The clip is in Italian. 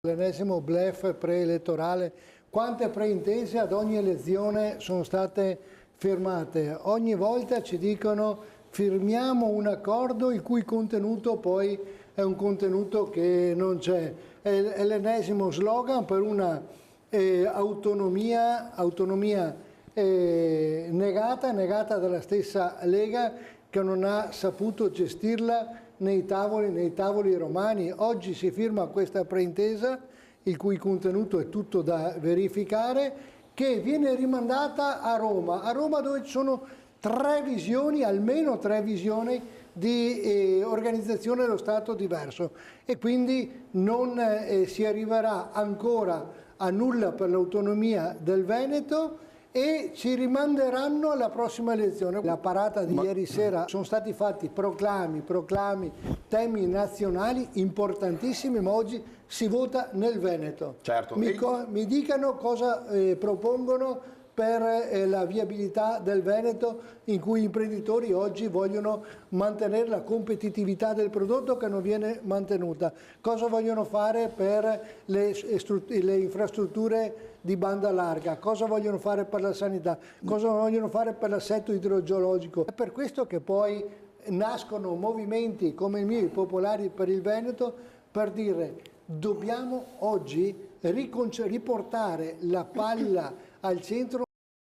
L'ennesimo bluff preelettorale. Quante preintese ad ogni elezione sono state firmate? Ogni volta ci dicono firmiamo un accordo il cui contenuto poi è un contenuto che non c'è. È l'ennesimo slogan per una autonomia negata dalla stessa Lega, che non ha saputo gestirla nei tavoli romani. Oggi si firma questa preintesa, il cui contenuto è tutto da verificare, che viene rimandata a Roma dove ci sono almeno tre visioni di organizzazione dello Stato diverso, e quindi non si arriverà ancora a nulla per l'autonomia del Veneto e ci rimanderanno alla prossima elezione. La parata di ieri sera sono stati fatti proclami, temi nazionali importantissimi, ma oggi si vota nel Veneto. Certo. Mi dicano cosa propongono per la viabilità del Veneto, in cui gli imprenditori oggi vogliono mantenere la competitività del prodotto che non viene mantenuta. Cosa vogliono fare per le infrastrutture di banda larga? Cosa vogliono fare per la sanità? Cosa vogliono fare per l'assetto idrogeologico? È per questo che poi nascono movimenti come il mio, i Popolari per il Veneto, per dire: dobbiamo oggi riportare la palla al centro.